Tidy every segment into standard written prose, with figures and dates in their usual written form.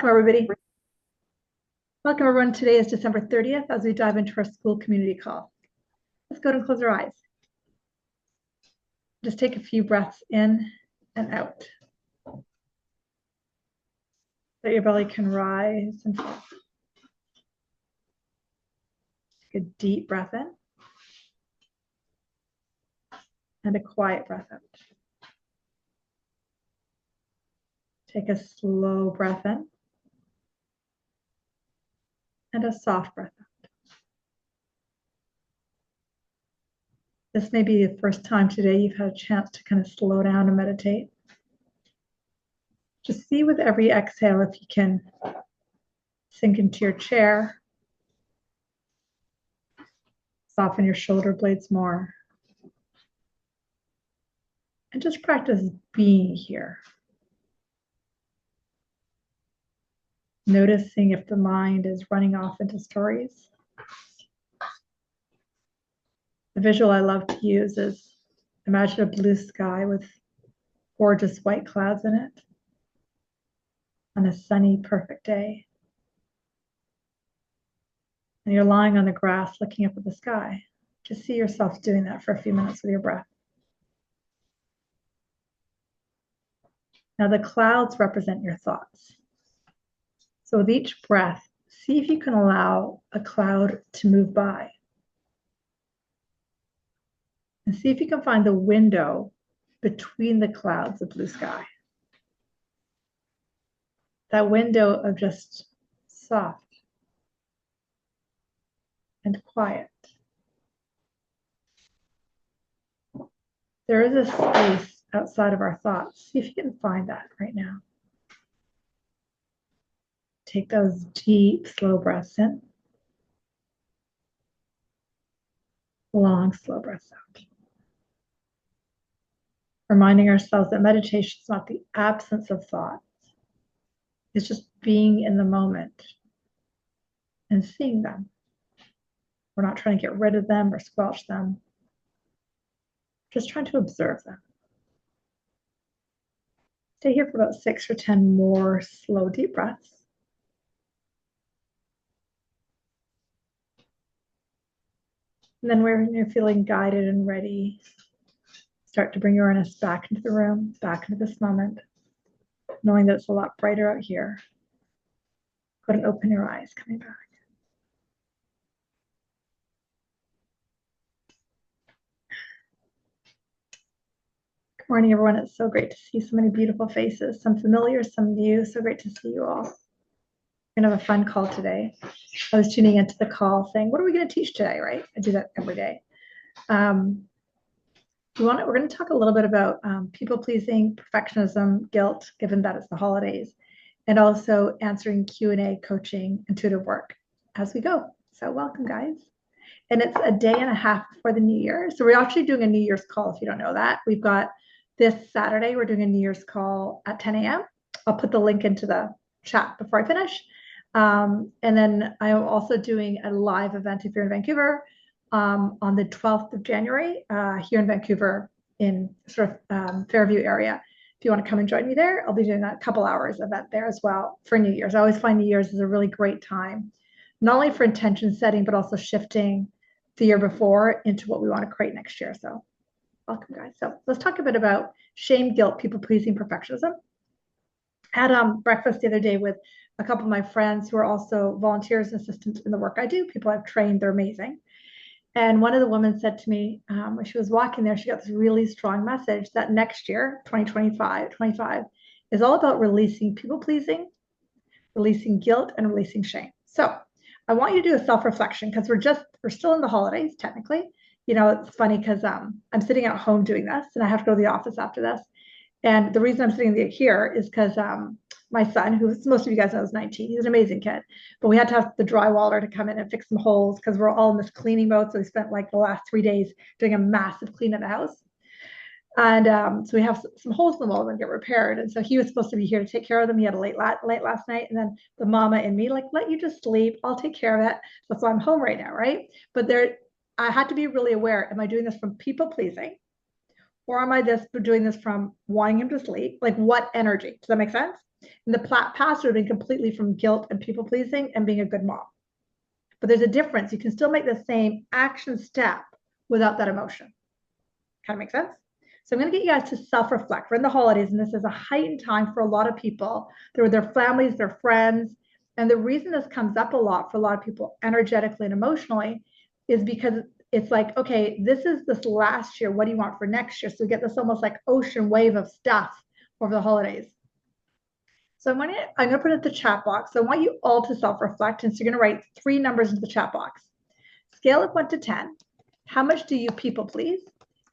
Everybody. Welcome everyone. Today is December 30th as we dive into our school community call. Let's go ahead and close our eyes. Just take a few breaths in and out. So that your belly can rise and fall. Take a deep breath in and a quiet breath out. Take a slow breath in and a soft breath out. This may be the first time today you've had a chance to kind of slow down and meditate. Just see with every exhale if you can sink into your chair, soften your shoulder blades more, and just practice being here. Noticing if the mind is running off into stories. The visual I love to use is imagine a blue sky with gorgeous white clouds in it on a sunny, perfect day. And you're lying on the grass looking up at the sky. Just see yourself doing that for a few minutes with your breath. Now the clouds represent your thoughts. So with each breath, see if you can allow a cloud to move by. And see if you can find the window between the clouds of blue sky. That window of just soft and quiet. There is a space outside of our thoughts. See if you can find that right now. Take those deep, slow breaths in. Long, slow breaths out. Reminding ourselves that meditation is not the absence of thoughts. It's just being in the moment and seeing them. We're not trying to get rid of them or squelch them. Just trying to observe them. Stay here for about 6 or 10 more slow, deep breaths. And then when you're feeling guided and ready, start to bring your awareness back into the room, back into this moment, knowing that it's a lot brighter out here. Go ahead and open your eyes, coming back. Good morning, everyone. It's so great to see so many beautiful faces, some familiar, some new. So great to see you all. We're gonna have a fun call today. I was tuning into the call saying, what are we gonna teach today, right? I do that every day. We're going to talk a little bit about people-pleasing, perfectionism, guilt, given that it's the holidays, and also answering Q&A, coaching, intuitive work as we go. So welcome, guys. And it's a day and a half before the new year. So we're actually doing a New Year's call, if you don't know that. We've got this Saturday, we're doing a New Year's call at 10 a.m. I'll put the link into the chat before I finish. And then I'm also doing a live event if you're in Vancouver, on the 12th of January here in Vancouver in sort of Fairview area. If you want to come and join me there, I'll be doing a couple hours event there as well for New Year's. I always find New Year's is a really great time, not only for intention setting, but also shifting the year before into what we want to create next year. So welcome, guys. So let's talk a bit about shame, guilt, people-pleasing, perfectionism. I had breakfast the other day with a couple of my friends who are also volunteers and assistants in the work I do. People I've trained, they're amazing. And one of the women said to me, when she was walking there, she got this really strong message that next year, 2025, is all about releasing people-pleasing, releasing guilt, and releasing shame. So I want you to do a self-reflection because we're still in the holidays, technically. You know, it's funny because I'm sitting at home doing this and I have to go to the office after this. And the reason I'm sitting here is because my son, who most of you guys know is 19, he's an amazing kid, but we had to have the drywaller to come in and fix some holes because we're all in this cleaning mode. So we spent like the last 3 days doing a massive clean of the house. And so we have some holes in the wall that get repaired. And so he was supposed to be here to take care of them. He had a late last night. And then the mama and me like, let you just sleep. I'll take care of it. That's why I'm home right now, right? But I had to be really aware. Am I doing this from people pleasing? Or am I doing this from wanting him to sleep? Like what energy? Does that make sense? And the past would have been completely from guilt and people pleasing and being a good mom. But there's a difference. You can still make the same action step without that emotion. Kind of make sense? So I'm going to get you guys to self-reflect. We're in the holidays, and this is a heightened time for a lot of people. They're with their families, their friends. And the reason this comes up a lot for a lot of people energetically and emotionally is because it's like, okay, this is this last year. What do you want for next year? So we get this almost like ocean wave of stuff over the holidays. So I'm going to put it in the chat box. So I want you all to self-reflect. And so you're going to write 3 numbers into the chat box. Scale of 1 to 10. How much do you people please?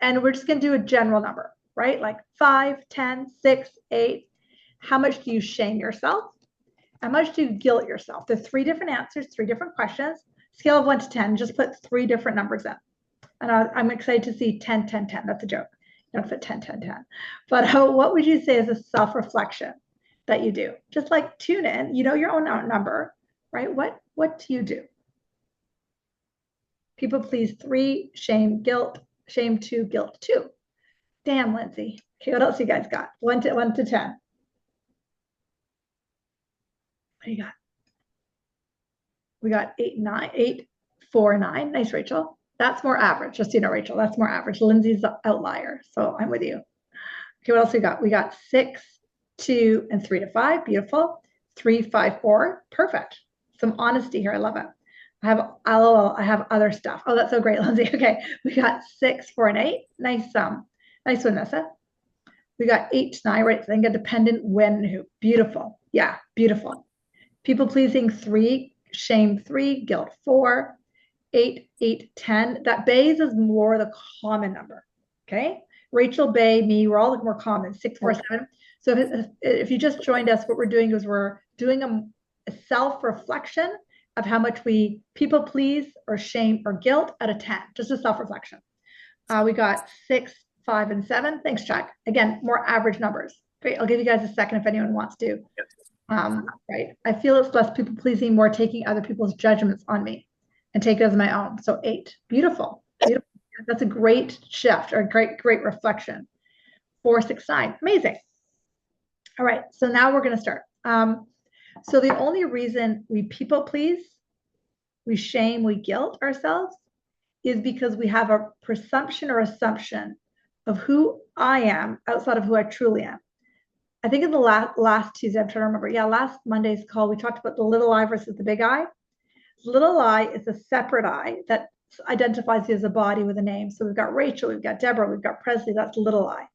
And we're just going to do a general number, right? Like 5, 10, 6, 8. How much do you shame yourself? How much do you guilt yourself? There's 3 different answers, 3 different questions. Scale of 1 to 10, just put 3 different numbers in. And I'm excited to see 10, 10, 10. That's a joke. You don't put 10, 10, 10. But what would you say is a self-reflection that you do? Just like tune in, you know your own number, right? What do you do? People please 3, shame, guilt, shame 2, guilt 2. Damn, Lindsay. Okay, what else you guys got? 1 to 10. What do you got? We got 8, 9, 8, 4, 9. Nice, Rachel. That's more average. Just so you know, Rachel, that's more average. Lindsay's the outlier. So I'm with you. Okay, what else we got? We got 6, 2, and 3 to 5. Beautiful. 3, 5, 4. Perfect. Some honesty here. I love it. I have other stuff. Oh, that's so great, Lindsay. Okay, we got 6, 4, and 8. Nice nice one, Nessa. We got 8 to 9, right? Think a dependent when who. Beautiful. Yeah, beautiful. People pleasing 3, shame 3, guilt 4, 8, 8, 10. That bays is more the common number. Okay. Rachel, Bay, me, we're all more common, 6, 4, 7. So if you just joined us, what we're doing is we're doing a self-reflection of how much we people please or shame or guilt out of 10, just a self-reflection. We got 6, 5, and 7. Thanks, Chuck. Again, more average numbers. Great. I'll give you guys a second if anyone wants to. Right. I feel it's less people pleasing, more taking other people's judgments on me and take it as my own. So 8. Beautiful. Beautiful. That's a great shift or great reflection. 4, 6, 9. Amazing. All right. So now we're going to start. So the only reason we people please, we shame, we guilt ourselves is because we have a presumption or assumption of who I am outside of who I truly am. I think in the last Tuesday, I'm trying to remember. Yeah, last Monday's call, we talked about the little I versus the big I. Little I is a separate I that identifies you as a body with a name. So we've got Rachel, we've got Deborah, we've got Presley. That's little I.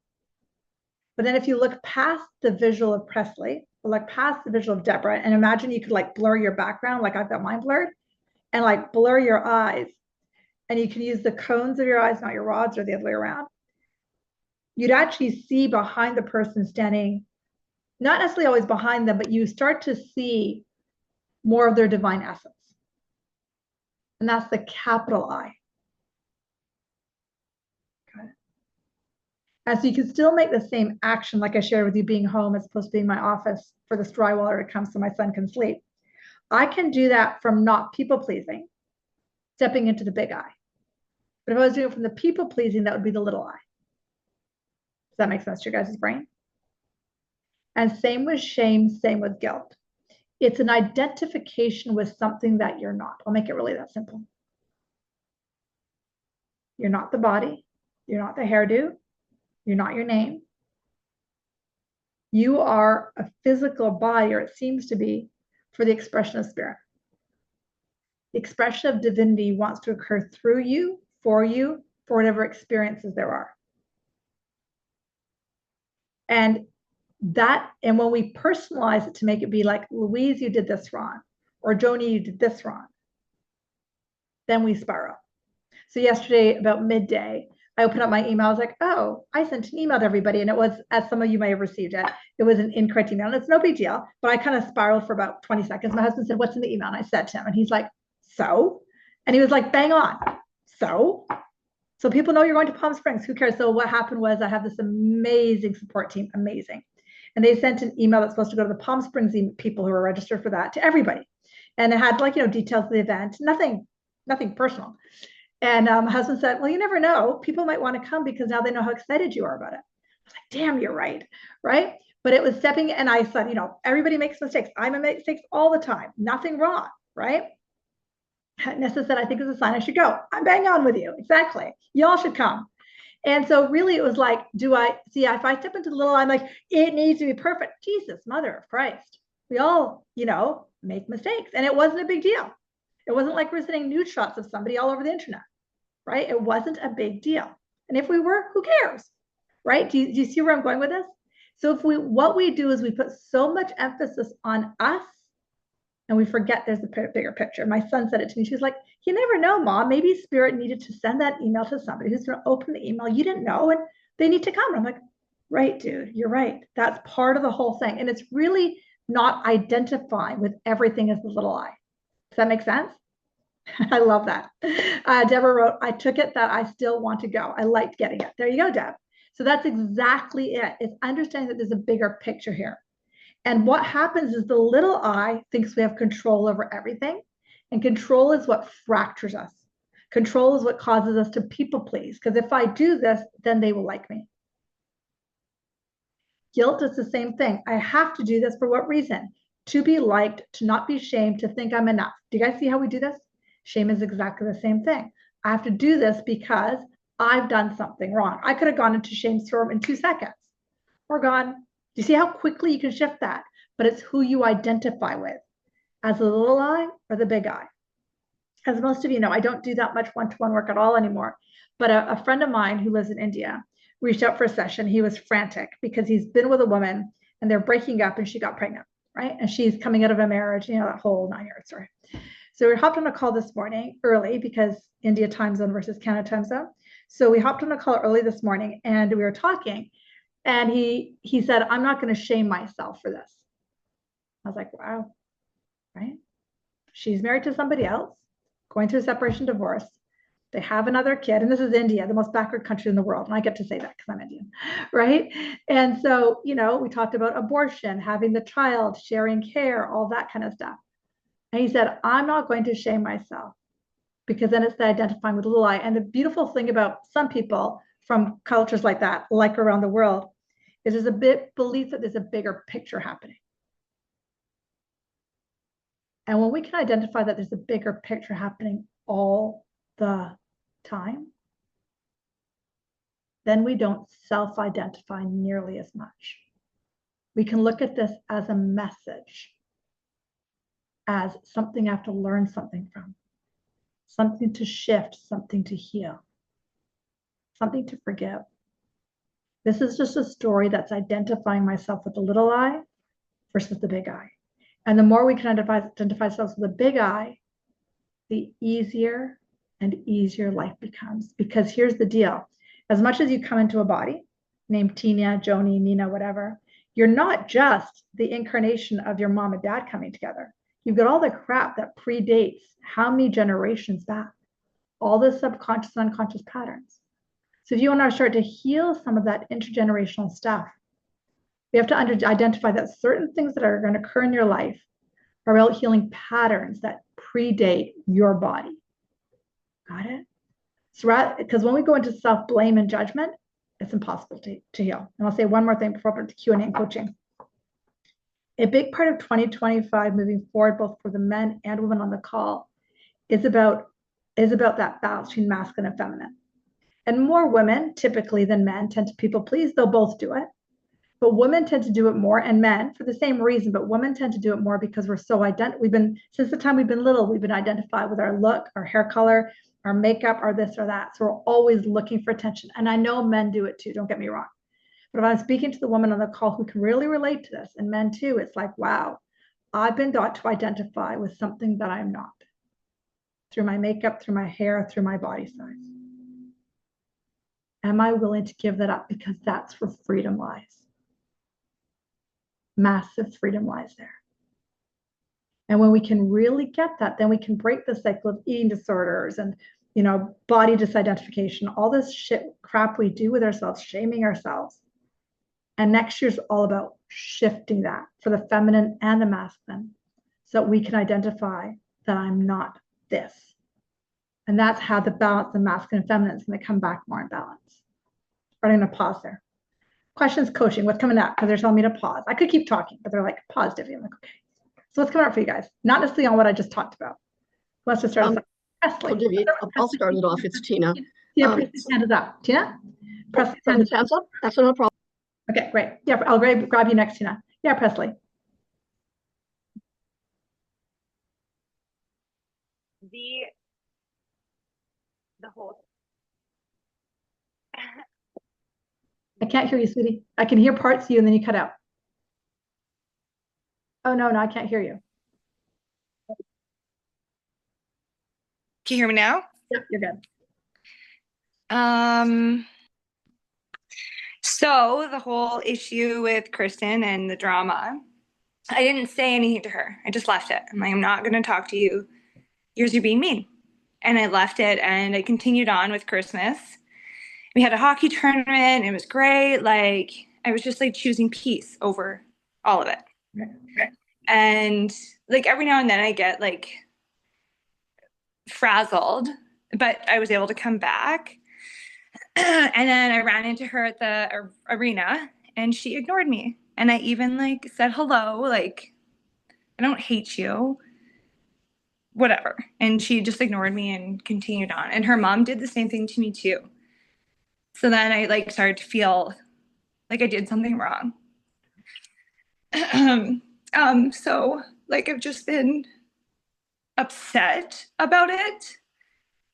But then if you look past the visual of Presley, or like past the visual of Deborah, and imagine you could like blur your background, like I've got mine blurred, and like blur your eyes, and you can use the cones of your eyes, not your rods, or the other way around. You'd actually see behind the person standing, not necessarily always behind them, but you start to see more of their divine essence. And that's the capital I. Okay. And so you can still make the same action, like I shared with you, being home as opposed to being my office for this drywaller to come so my son can sleep. I can do that from not people pleasing, stepping into the big I. But if I was doing it from the people pleasing, that would be the little I. Does that make sense to your guys' brain? And same with shame, same with guilt. It's an identification with something that you're not. I'll make it really that simple. You're not the body. You're not the hairdo. You're not your name. You are a physical body, or it seems to be, for the expression of spirit. The expression of divinity wants to occur through you, for whatever experiences there are. And when we personalize it to make it be like, Louise, you did this wrong, or Joni, you did this wrong, then we spiral. So yesterday, about midday, I opened up my email. I was like, oh, I sent an email to everybody. And it was, as some of you may have received it, it was an incorrect email. And it's no big deal. But I kind of spiraled for about 20 seconds. My husband said, what's in the email? And I said to him, and he's like, so? And he was like, bang on. So people know you're going to Palm Springs. Who cares? So what happened was I have this amazing support team. Amazing. And they sent an email that's supposed to go to the Palm Springs people who are registered for that to everybody. And it had details of the event, nothing personal. And my husband said, well, you never know. People might want to come because now they know how excited you are about it. I was like, damn, you're right. Right. But it was stepping, and I said, everybody makes mistakes. I make mistakes all the time. Nothing wrong, right? Nessa said, I think it's a sign I should go. I'm bang on with you. Exactly. Y'all should come. And so really it was like, do I see if I step into the little, I'm like, it needs to be perfect. Jesus, mother of Christ. We all, make mistakes. And it wasn't a big deal. It wasn't like we're sending nude shots of somebody all over the internet, right? It wasn't a big deal. And if we were, who cares? Right? Do you see where I'm going with this? So what we do is we put so much emphasis on us and we forget there's a bigger picture. My son said it to me. She's like, you never know, Mom. Maybe Spirit needed to send that email to somebody who's going to open the email. You didn't know, and they need to come. And I'm like, right, dude, you're right. That's part of the whole thing. And it's really not identifying with everything as the little I. Does that make sense? I love that. Deborah wrote, I took it that I still want to go. I liked getting it. There you go, Deb. So that's exactly it. It's understanding that there's a bigger picture here. And what happens is the little I thinks we have control over everything. And control is what fractures us. Control is what causes us to people please. Because if I do this, then they will like me. Guilt is the same thing. I have to do this for what reason? To be liked, to not be shamed, to think I'm enough. Do you guys see how we do this? Shame is exactly the same thing. I have to do this because I've done something wrong. I could have gone into shame storm in 2 seconds or gone. Do you see how quickly you can shift that? But it's who you identify with as the little I or the big I. As most of you know, I don't do that much one-to-one work at all anymore. But a friend of mine who lives in India reached out for a session. He was frantic because he's been with a woman and they're breaking up and she got pregnant, right? And she's coming out of a marriage, that whole 9-year story. So we hopped on a call this morning early because India time zone versus Canada time zone. So we hopped on a call early this morning and we were talking. And he said, I'm not going to shame myself for this. I was like, wow, right? She's married to somebody else, going through a separation divorce. They have another kid. And this is India, the most backward country in the world. And I get to say that because I'm Indian, right? And so, we talked about abortion, having the child, sharing care, all that kind of stuff. And he said, I'm not going to shame myself because then it's the identifying with little I. And the beautiful thing about some people from cultures like that, like around the world, is there's a bit belief that there's a bigger picture happening. And when we can identify that there's a bigger picture happening all the time, then we don't self-identify nearly as much. We can look at this as a message, as something I have to learn something from, something to shift, something to heal, something to forgive. This is just a story that's identifying myself with the little I versus the big I. And the more we can identify ourselves with the big I, the easier and easier life becomes. Because here's the deal. As much as you come into a body, named Tina, Joni, Nina, whatever, you're not just the incarnation of your mom and dad coming together. You've got all the crap that predates how many generations back, all the subconscious and unconscious patterns. So if you want to start to heal some of that intergenerational stuff, we have to identify that certain things that are going to occur in your life are about healing patterns that predate your body. Got it? So because when we go into self-blame and judgment, it's impossible to heal. And I'll say one more thing before I go to Q&A and coaching. A big part of 2025 moving forward, both for the men and women on the call, is about that balance between masculine and feminine. And more women, typically than men, tend to people please. They'll both do it. But women tend to do it more, and men for the same reason, but women tend to do it more because we're so since the time we've been little, we've been identified with our look, our hair color, our makeup, our this or that. So we're always looking for attention. And I know men do it too, don't get me wrong. But if I'm speaking to the woman on the call who can really relate to this, and men too, it's like, wow, I've been taught to identify with something that I'm not. Through my makeup, through my hair, through my body size. Am I willing to give that up? Because that's where freedom lies. Massive freedom lies there. And when we can really get that, then we can break the cycle of eating disorders and, body disidentification, all this crap we do with ourselves, shaming ourselves. And next year's all about shifting that for the feminine and the masculine so that we can identify that I'm not this. And that's how the balance of masculine and feminine is going to come back more in balance. I'm going to pause there. Questions, coaching. What's coming up? Because they're telling me to pause. I could keep talking, but they're like, pause, Diffie. I'm like, okay. So what's coming up for you guys? Not necessarily on what I just talked about. Let's just start us off. So Presley. Divya, I'll start it off. It's Tina. Tina, Presley's hand is up. Tina? Presley's hand is Presley's hands up. That's no problem. Okay, great. Yeah, I'll grab you next, Tina. Yeah, Presley. The the whole I can't hear you, sweetie. I can hear parts of you and then you cut out. Oh, no, I can't hear you. Can you hear me now? Yep, you're good. So the whole issue with Kristen and the drama, I didn't say anything to her. I just left it. I'm like, I'm not going to talk to you. You're being mean. And I left it and I continued on with Christmas. We had a hockey tournament. It was great. Like, I was just like choosing peace over all of it. Right. And like every now and then I get like frazzled, but I was able to come back. And then I ran into her at the arena and she ignored me. And I even like said hello, like, I don't hate you, whatever. And she just ignored me and continued on. And her mom did the same thing to me too. So then I like started to feel like I did something wrong. So like I've just been upset about it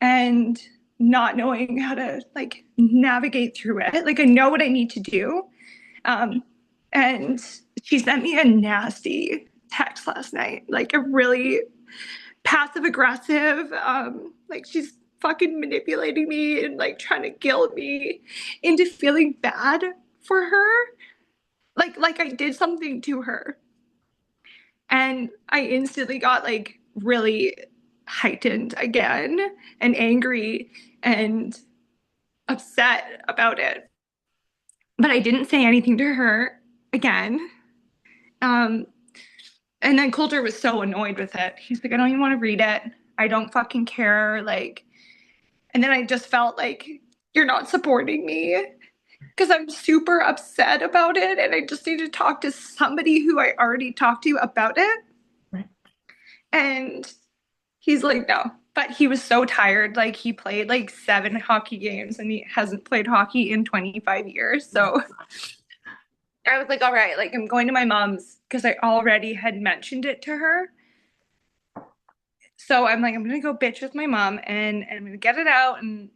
and not knowing how to like navigate through it. Like I know what I need to do. And she sent me a nasty text last night, like a really passive aggressive, like she's fucking manipulating me and like trying to guilt me into feeling bad for her. Like I did something to her. And I instantly got like really heightened again and angry and upset about it. But I didn't say anything to her again. Um, and then Coulter was so annoyed with it. He's like, I don't even want to read it. I don't fucking care. Like, and then I just felt like you're not supporting me because I'm super upset about it. And I just need to talk to somebody who I already talked to about it. Right. And he's like, no. But he was so tired. Like, he played like 7 hockey games and he hasn't played hockey in 25 years. So I was like, all right, like, I'm going to my mom's because I already had mentioned it to her. So I'm like, I'm going to go bitch with my mom and I'm going to get it out and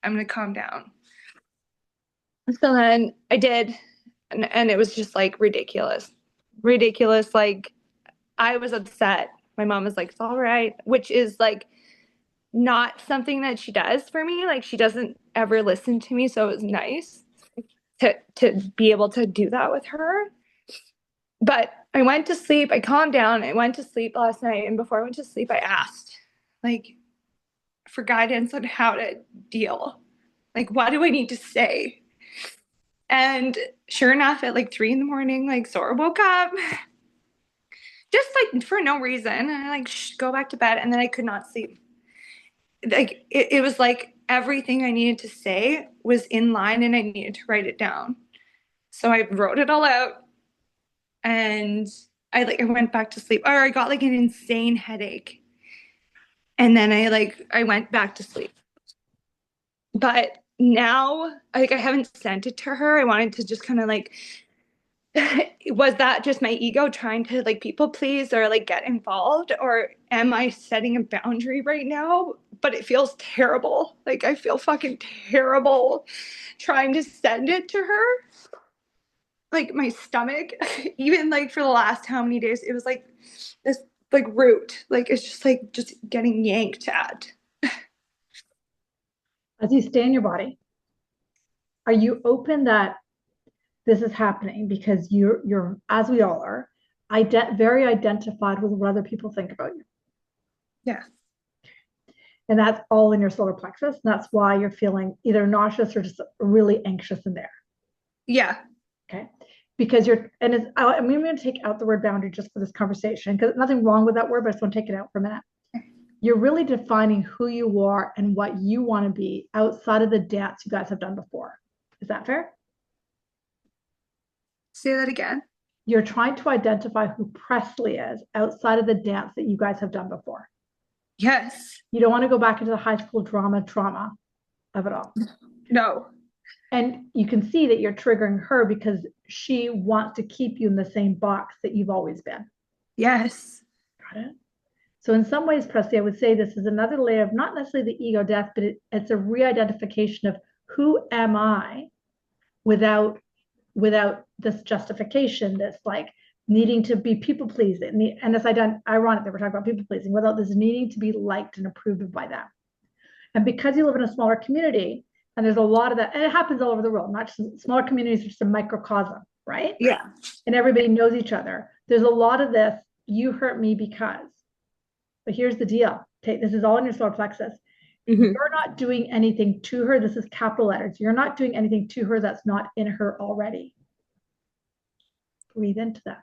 I'm going to calm down. So then I did. And it was just like ridiculous. Ridiculous. Like, I was upset. My mom was like, it's all right, which is like not something that she does for me. Like, she doesn't ever listen to me. So it was nice to be able to do that with her. But I went to sleep. I calmed down. I went to sleep last night. And before I went to sleep, I asked, like, for guidance on how to deal. Like, what do I need to say? And sure enough, at like 3 a.m, like Sora woke up just like for no reason. And I like go back to bed and then I could not sleep. Like it was like everything I needed to say was in line and I needed to write it down. So I wrote it all out and I went back to sleep. Or I got like an insane headache. And then I went back to sleep. But now like I haven't sent it to her. I wanted to just kind of like was that just my ego trying to like people please or like get involved, or am I setting a boundary right now? But it feels terrible. Like I feel fucking terrible trying to send it to her. Like my stomach, even like for the last how many days, it was like this like root. Like it's just like just getting yanked at. As you stay in your body, are you open that this is happening because you're as we all are, very identified with what other people think about you? Yeah. And that's all in your solar plexus. And that's why you're feeling either nauseous or just really anxious in there. Yeah. Okay. Because I'm going to take out the word boundary just for this conversation because nothing wrong with that word, but I just want to take it out for a minute. You're really defining who you are and what you want to be outside of the dance you guys have done before. Is that fair? Say that again. You're trying to identify who Presley is outside of the dance that you guys have done before. Yes. You don't want to go back into the high school drama trauma of it all. No. And you can see that you're triggering her because she wants to keep you in the same box that you've always been. Yes. Got it? So in some ways, Presley, I would say this is another layer of not necessarily the ego death, but it's a re-identification of who am I without this justification, this like needing to be people pleasing. And it's ironic that we're talking about people pleasing without this needing to be liked and approved of by them. And because you live in a smaller community, and there's a lot of that, and it happens all over the world, not just smaller communities, are just a microcosm, right? Yeah. And everybody knows each other. There's a lot of this, you hurt me because. But here's the deal. Okay, this is all in your solar plexus. You're not doing anything to her. This is capital letters. You're not doing anything to her that's not in her already. Breathe into that.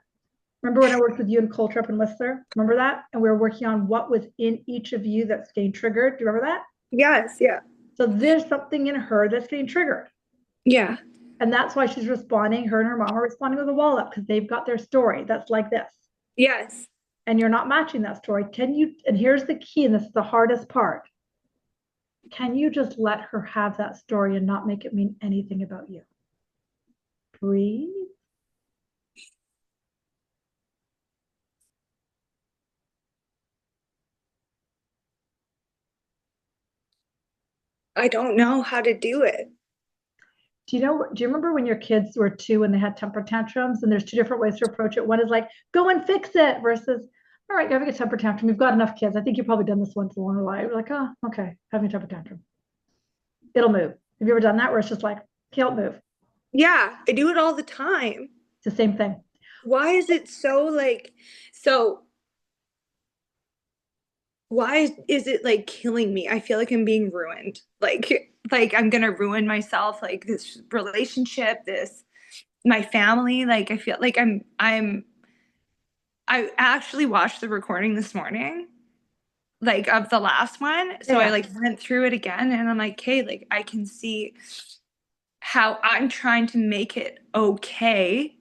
Remember when I worked with you in culture up in Whistler? Remember that? And we were working on what was in each of you that's getting triggered. Do you remember that? Yes. Yeah. So there's something in her that's getting triggered. Yeah. And that's why she's responding. Her and her mom are responding with a wall up because they've got their story that's like this. Yes. And you're not matching that story. Can you, and here's the key, and this is the hardest part. Can you just let her have that story and not make it mean anything about you? Breathe. I don't know how to do it. Do you remember when your kids were 2 and they had temper tantrums? And there's 2 different ways to approach it. One is like, go and fix it versus, all right, you're having a temper tantrum. You've got enough kids. I think you've probably done this once in a while. You're like, oh, okay, having a temper tantrum. It'll move. Have you ever done that where it's just like, okay, it'll move? Yeah, I do it all the time. It's the same thing. Why is it so why is it like killing me? I feel like I'm being ruined. Like I'm gonna ruin myself, like this relationship, my family. Like I feel like I actually watched the recording this morning, like of the last one. So Yeah. I like went through it again and I'm like, okay, like I can see how I'm trying to make it okay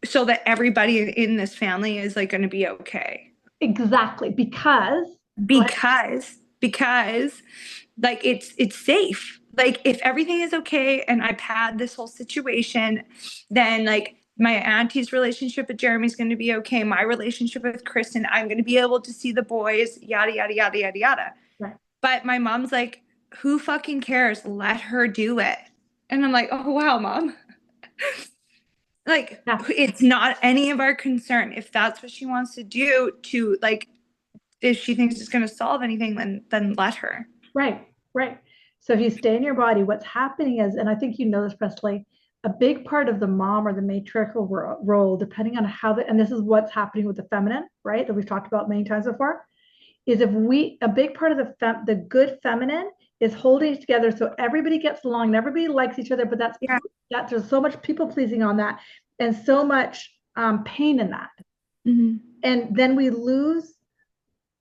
so that everybody in this family is like going to be okay. Exactly. Because like it's safe. Like if everything is okay and I've had this whole situation, then like my auntie's relationship with Jeremy's going to be okay. My relationship with Kristen, I'm going to be able to see the boys, yada, yada, yada, yada, yada. Right. But my mom's like, who fucking cares? Let her do it. And I'm like, oh, wow, mom. Like, Yeah. it's not any of our concern. If that's what she wants to do to like, if she thinks it's going to solve anything, then let her. Right. Right. So if you stay in your body, what's happening is, and I think you know this, Presley, a big part of the mom or the matriarchal role, depending on and this is what's happening with the feminine, right? That we've talked about many times before, is a big part of the good feminine is holding it together so everybody gets along and everybody likes each other. But that there's so much people pleasing on that and so much pain in that. Mm-hmm. And then we lose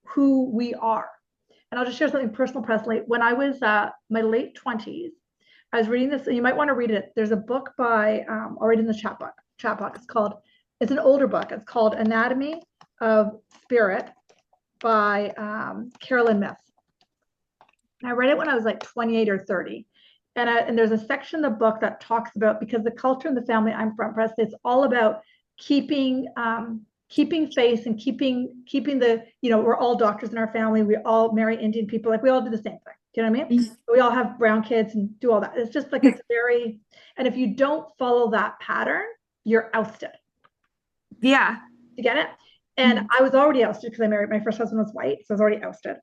who we are. And I'll just share something personal, Presley. When I was my late 20s, I was reading this, and you might want to read it. There's a book by, I'll read in the chat box. It's an older book. It's called Anatomy of Spirit by Carolyn Myth. And I read it when I was like 28 or 30. And there's a section of the book that talks about, because the culture in the family I'm from, Presley, it's all about keeping faith and keeping the, we're all doctors in our family. We all marry Indian people. Like we all do the same thing. Do you know what I mean? Mm-hmm. We all have brown kids and do all that. It's just like, it's very, and if you don't follow that pattern, you're ousted. Yeah. You get it? And I was already ousted because my first husband was white. So I was already ousted.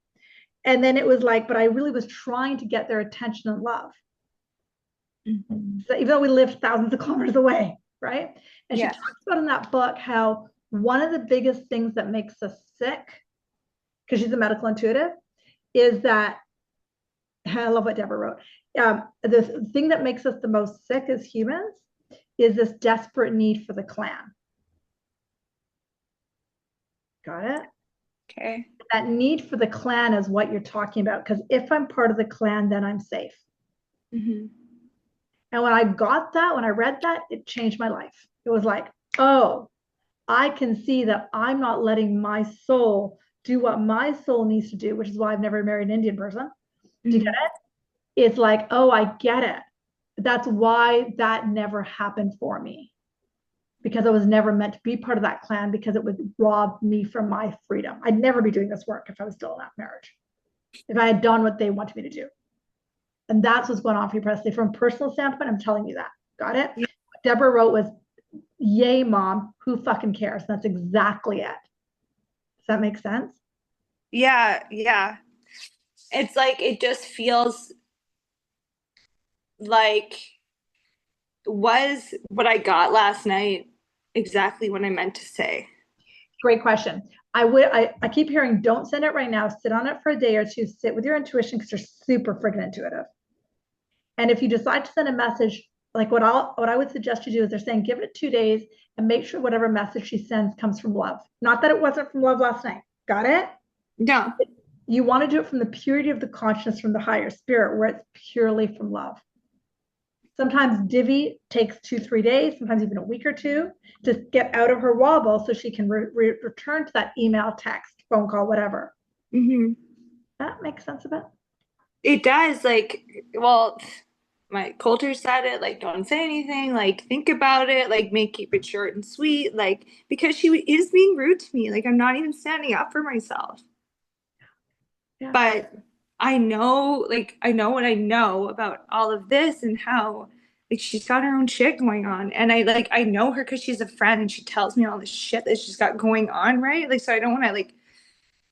And then it was like, but I really was trying to get their attention and love. Mm-hmm. So even though we lived thousands of kilometers away, right? And she talks about in that book how one of the biggest things that makes us sick, because she's a medical intuitive, is that, I love what Deborah wrote. The thing that makes us the most sick as humans is this desperate need for the clan. Got it? Okay. That need for the clan is what you're talking about. Because if I'm part of the clan, then I'm safe. Mm-hmm. And when I got that, when I read that, it changed my life. It was like, oh, I can see that I'm not letting my soul do what my soul needs to do, which is why I've never married an Indian person. Do you get it? It's like, oh, I get it. That's why that never happened for me, because I was never meant to be part of that clan, because it would rob me from my freedom. I'd never be doing this work if I was still in that marriage, if I had done what they wanted me to do. And that's what's going on for you, Presley. From a personal standpoint, I'm telling you that. Got it? Yeah. What Deborah wrote was, yay, mom, who fucking cares? That's exactly it. Does that make sense? Yeah, yeah. It's like it just feels like was what I got last night exactly what I meant to say. Great question. I keep hearing, don't send it right now. Sit on it for a day or two. Sit with your intuition, because you're super freaking intuitive. And if you decide to send a message, like what I would suggest you do is, they're saying give it 2 days and make sure whatever message she sends comes from love. Not that it wasn't from love last night. Got it? No. You want to do it from the purity of the consciousness, from the higher spirit, where it's purely from love. Sometimes Divi takes 2-3 days, sometimes even a week or two, to get out of her wobble so she can return to that email, text, phone call, whatever. Mm-hmm. That makes sense of it. It does. Like, well, my Coulter said it, like, don't say anything, like, think about it, like, keep it short and sweet, like, because she is being rude to me. Like, I'm not even standing up for myself. Yeah. But I know, like, I know what I know about all of this and how, like, she's got her own shit going on. And I know her because she's a friend and she tells me all the shit that she's got going on, right? Like, so I don't want to, like,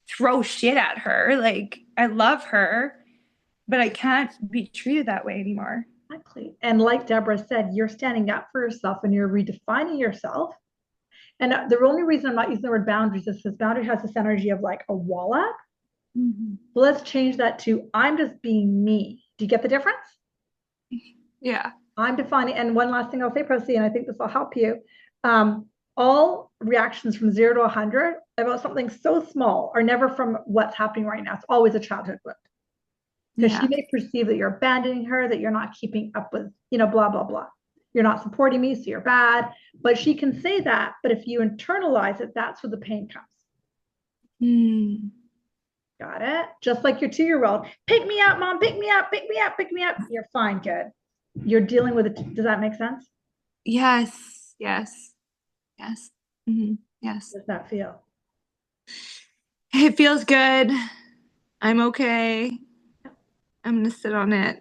throw shit at her. Like, I love her, but I can't be treated that way anymore. Exactly. And like Deborah said, you're standing up for yourself and you're redefining yourself. And the only reason I'm not using the word boundaries is because boundary has this energy of like a wall up. Mm-hmm. So let's change that to, I'm just being me. Do you get the difference? Yeah. I'm defining, and one last thing I'll say, Presley, and I think this will help you. All reactions from 0 to 100 about something so small are never from what's happening right now. It's always a childhood wound. Because Yeah. she may perceive that you're abandoning her, that you're not keeping up with, blah, blah, blah. You're not supporting me, so you're bad. But she can say that. But if you internalize it, that's where the pain comes. Mm. Got it? Just like your 2-year-old. Pick me up, mom. Pick me up. Pick me up. Pick me up. You're fine, kid. You're dealing with it. Does that make sense? Yes. Yes. Yes. Mm-hmm. Yes. How does that feel? It feels good. I'm okay. I'm gonna sit on it.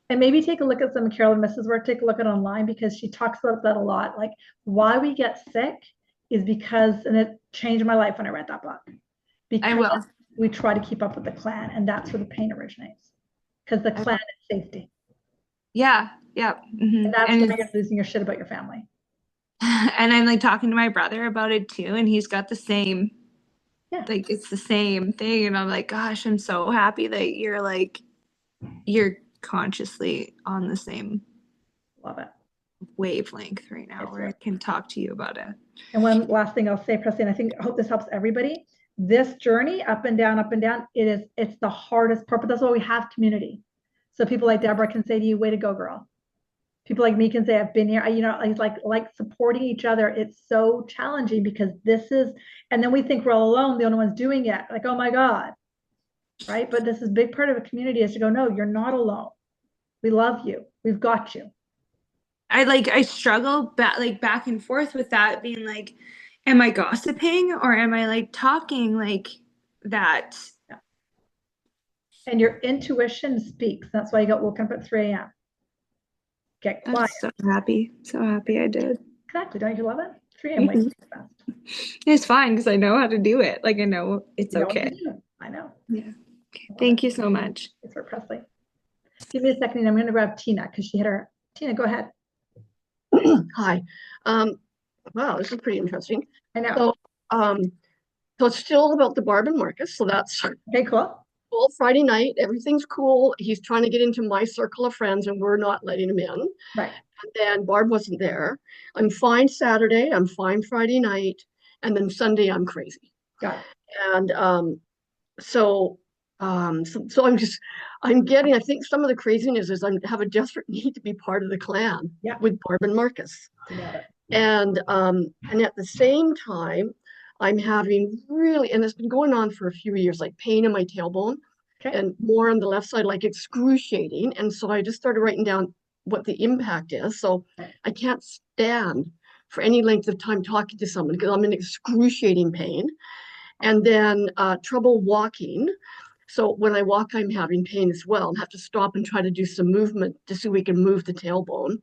And maybe take a look at some of Carolyn Mrs. work, take a look at online, because she talks about that a lot. Like, why we get sick is because, and it changed my life when I read that book, I because will. we try to keep up with the clan, and that's where the pain originates. Because the I clan will. is safety. Yeah. Yeah. Mm-hmm. And that's why you're losing your shit about your family. And I'm like talking to my brother about it too, and he's got the same, Yeah. like it's the same thing. And I'm like, gosh, I'm so happy that you're consciously on the same Love it. wavelength right now where I can talk to you about it. And one last thing I'll say, Presley, and I hope this helps everybody. This journey up and down, it's the hardest part, but that's why we have community. So people like Deborah can say to you, way to go, girl. People like me can say, I've been here. It's like supporting each other. It's so challenging because and then we think we're all alone, the only ones doing it. Like, oh my God. Right. But this is a big part of a community, is to go, no, you're not alone. We love you. We've got you. I struggle back and forth with that, being like, am I gossiping or am I like talking like that? Yeah. And your intuition speaks. That's why you got woken up at 3 a.m. Get I'm quiet. so happy I did. Exactly. Don't you love it? 3 a.m. Mhm. It's fine because I know how to do it. Like I know it's You know what okay. to do. I know. Yeah. Okay. Thank you so much. It's for Presley. Give me a second, and I'm going to grab Tina because she hit her. Tina, go ahead. Hi. Wow, this is pretty interesting. I know. So it's still about the Barb and Marcus. So that's Okay, cool. cool. Friday night, everything's cool. He's trying to get into my circle of friends, and we're not letting him in. Right. And then Barb wasn't there. I'm fine Saturday. I'm fine Friday night, and then Sunday I'm crazy. Got it. And so So I think some of the craziness is I have a desperate need to be part of the clan Yeah. with Barb and Marcus. Got it. And at the same time, I'm having really, and it's been going on for a few years, like pain in my tailbone Okay. and more on the left side, like excruciating. And so I just started writing down what the impact is. So I can't stand for any length of time talking to someone because I'm in excruciating pain. And then trouble walking. So when I walk, I'm having pain as well and have to stop and try to do some movement to see if we can move the tailbone.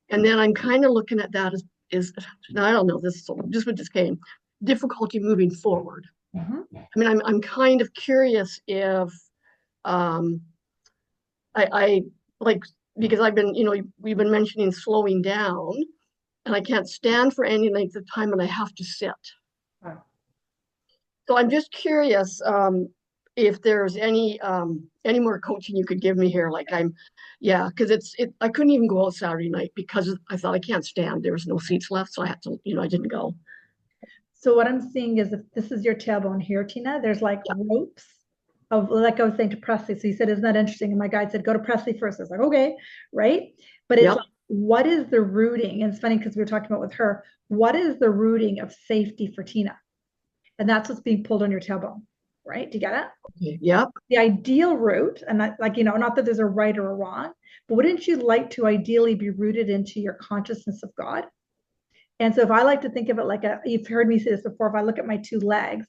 And then I'm kind of looking at that as I don't know, this just what just came, difficulty moving forward. Mm-hmm. I mean, I'm kind of curious if um I like, because I've been, we've been mentioning slowing down and I can't stand for any length of time and I have to sit. Wow. So I'm just curious if there's any more coaching you could give me here. Like yeah, because I couldn't even go out Saturday night because I thought I can't stand. There was no seats left, so I had to, I didn't go. So what I'm seeing is if this is your tailbone here, Tina, there's like Yeah. ropes of, like I was saying to Presley. So he said, isn't that interesting? And my guide said, go to Presley first. I was like, okay, right? But it's Yep. like, what is the rooting? And it's funny because we were talking about with her, what is the rooting of safety for Tina? And that's what's being pulled on your tailbone, right? Do you get it? Okay. Yep. The ideal route, and that, like, not that there's a right or a wrong, but wouldn't you like to ideally be rooted into your consciousness of God? And so if I like to think of it like you've heard me say this before, if I look at my two legs,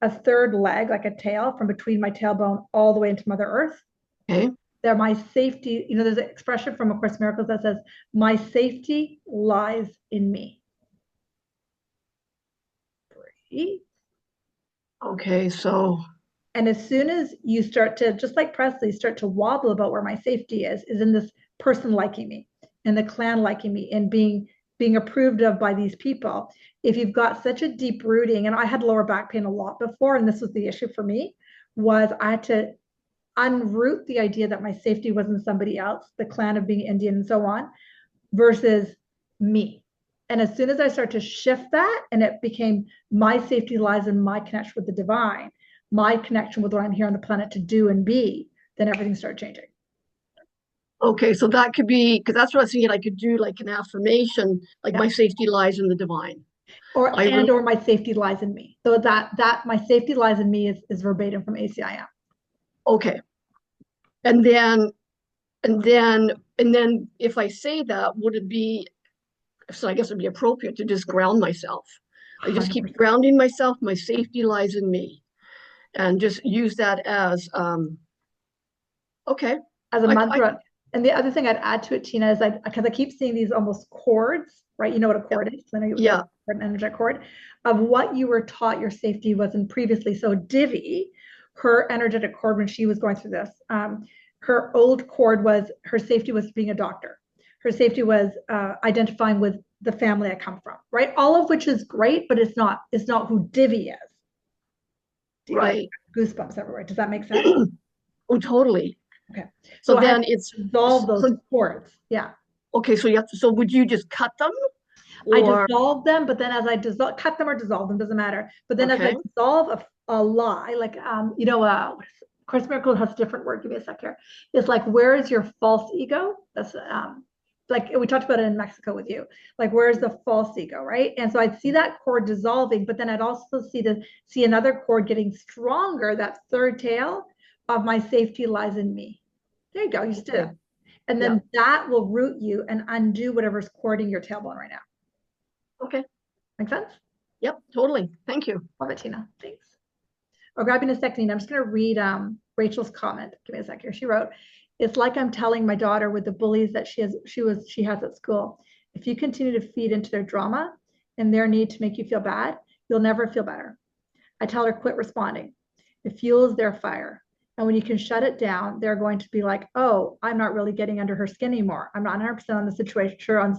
a third leg, like a tail from between my tailbone all the way into Mother Earth, Okay. they're my safety. There's an expression from A Course in Miracles that says, my safety lies in me. Breathe. Okay. So. And as soon as you start to, just like Presley, start to wobble about where my safety is in this person liking me and the clan liking me and being approved of by these people. If you've got such a deep rooting, and I had lower back pain a lot before, and this was the issue for me, was I had to unroot the idea that my safety wasn't somebody else, the clan of being Indian and so on, versus me. And as soon as I start to shift that, and it became my safety lies in my connection with the divine, my connection with what I'm here on the planet to do and be, then everything started changing. Okay, so that could be, because that's what I was thinking. I could do like an affirmation, like my safety lies in the divine. Or my safety lies in me. So that my safety lies in me is verbatim from ACIM. Okay. And then if I say that, would it be, so I guess it'd be appropriate to just ground myself. I just keep 100%. grounding myself. My safety lies in me, and just use that as okay. As a mantra. And the other thing I'd add to it, Tina, is because I keep seeing these almost chords, right? You know what a chord is? I know you an energetic chord of what you were taught your safety was in previously. So Divi, her energetic chord when she was going through this, her old chord was her safety was being a doctor. Her safety was identifying with the family I come from, right? All of which is great, but it's not who Divi is. Right. Goosebumps everywhere. Does that make sense? Oh, totally. Okay. So then it's dissolve those chords. Yeah. Okay. So so would you just cut them? I dissolve them, but then as I cut them or dissolve them, doesn't matter. But then as I dissolve a lie, like Course in Miracles has a different word. Give me a sec here. It's like, where is your false ego? That's like we talked about it in Mexico with you. Like, where's the false ego, right? And so I'd see that cord dissolving, but then I'd also see another cord getting stronger. That third tail of my safety lies in me. There you go. You just did it. And then that will root you and undo whatever's cording your tailbone right now. Okay. Make sense? Yep, totally. Thank you. Love it, Tina. Thanks. I'll grab you in a second. I'm just going to read Rachel's comment. Give me a sec here. She wrote, "It's like I'm telling my daughter with the bullies that she has at school. If you continue to feed into their drama and their need to make you feel bad, you'll never feel better. I tell her, quit responding. It fuels their fire. And when you can shut it down, they're going to be like, oh, I'm not really getting under her skin anymore. I'm not 100% on the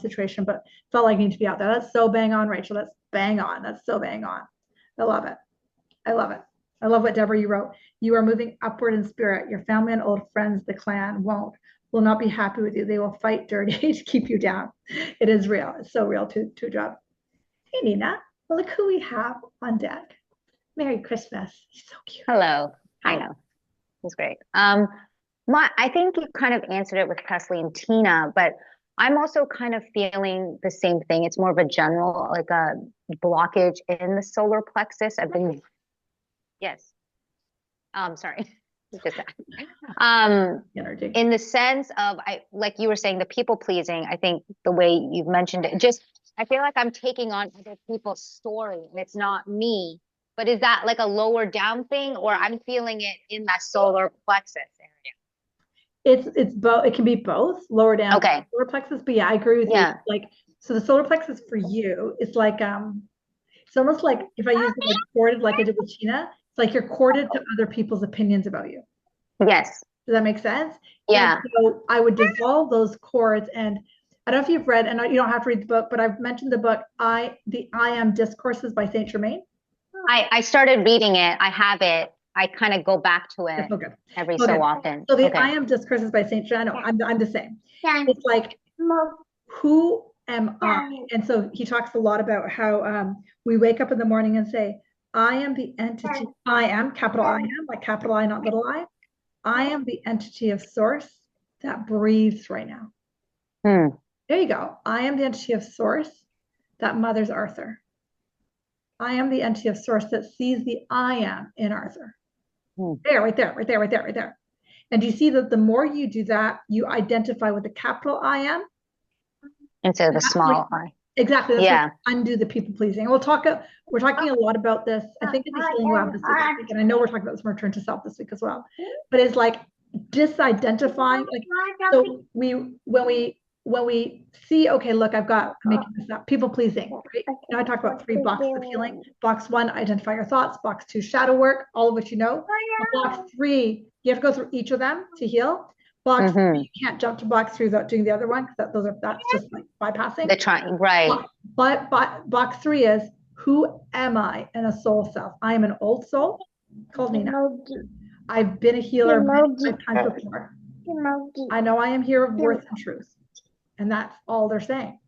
situation, but felt like I need to be out there." That's so bang on, Rachel. That's bang on. That's so bang on. I love it. I love it. I love what Deborah, you wrote. You are moving upward in spirit. Your family and old friends, the clan, will not be happy with you. They will fight dirty to keep you down. It is real. It's so real to a job. Hey, Nina. Well, look who we have on deck. Merry Christmas. He's so cute. Hello. I know. That's great. I think you kind of answered it with Presley and Tina, but I'm also kind of feeling the same thing. It's more of a general, like a blockage in the solar plexus. Yes. Sorry. Just that. Energy. In the sense of, like you were saying, the people pleasing, I think the way you've mentioned it, just, I feel like I'm taking on other people's story and it's not me. But is that like a lower down thing, or I'm feeling it in that solar plexus area? It's both. It can be both, lower down Okay. solar plexus. But yeah, I agree with you. Yeah. Like, so the solar plexus for you, it's like it's almost like if I use the word corded, like I did with Tina, it's like you're corded to other people's opinions about you. Yes. Does that make sense? Yeah. And so I would dissolve those cords. And I don't know if you've read, and you don't have to read the book, but I've mentioned the book, the I Am Discourses by Saint Germain. I started reading it. I have it. I kind of go back to it Okay. every Okay. so often. So the Okay. I Am Discourses by Saint Germain, I'm the same. It's like, who am I? And so he talks a lot about how we wake up in the morning and say, I am the entity, I am, capital I am, like capital I, not little I. I am the entity of source that breathes right now. There you go. I am the entity of source that mothers Arthur. I am the entity of source that sees the I am in Arthur. There, right there, right there, right there, right there. And you see that the more you do that, you identify with the capital I am Instead of the small I. Exactly. That's Yeah. like undo the people pleasing. And we're talking a lot about this. I think in the Healing Lab this week, and I know we're talking about this from Return to Self this week as well. But it's like disidentifying. Like, so when we see, okay, look, I'm making this up. People pleasing. Right? Now I talk about 3 boxes of healing. Box 1, identify your thoughts. Box 2, shadow work, all of which you know. Box 3, you have to go through each of them to heal. Box 3, you can't jump to box 3 without doing the other one because that's just like bypassing. The trying, right. But box 3 is, who am I in a soul self? I am an old soul called Nina. I've been a healer many times before. I know I am here of worth and truth. And that's all they're saying.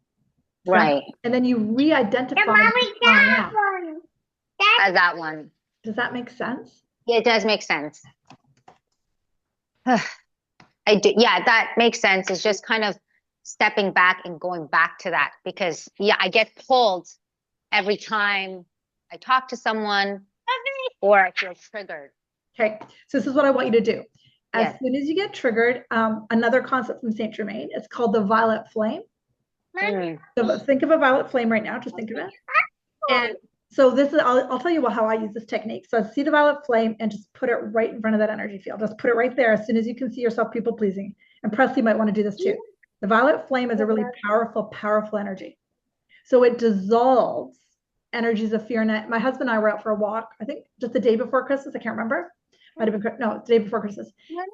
Right. And then you re-identify as that one. Does that make sense? Yeah, it does make sense. I do. Yeah, that makes sense. It's just kind of stepping back and going back to that, because yeah, I get pulled every time I talk to someone or I feel triggered. Okay, so this is what I want you to do. As soon as you get triggered, another concept from Saint Germain, it's called the violet flame. So think of a violet flame right now, just think of it. And so this is, I'll tell you how I use this technique. So see the violet flame and just put it right in front of that energy field. Just put it right there as soon as you can see yourself people pleasing. And Presley might want to do this too. The violet flame is a really powerful, powerful energy. So it dissolves energies of fear. And my husband and I were out for a walk, I think just the day before Christmas, I can't remember. Might have been, no, the day before Christmas.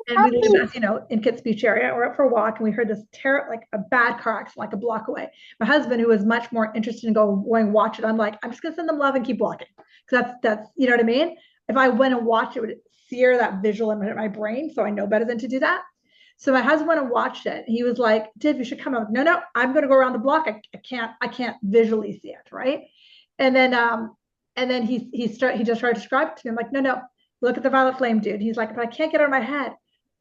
And we live, as you know, in Kits Beach area. We're out for a walk and we heard this like a bad car accident, like a block away. My husband, who was much more interested in going watch it, I'm like, I'm just gonna send them love and keep walking. Because that's you know what I mean? If I went and watched it, it would sear that visual in my brain. So I know better than to do that. So my husband went and watched it. He was like, Div, you should come out. No, I'm gonna go around the block. I can't visually see it, right? And then he just started to describe it to me. I'm like, no. Look at the violet flame, dude. He's like, but I can't get it out of my head.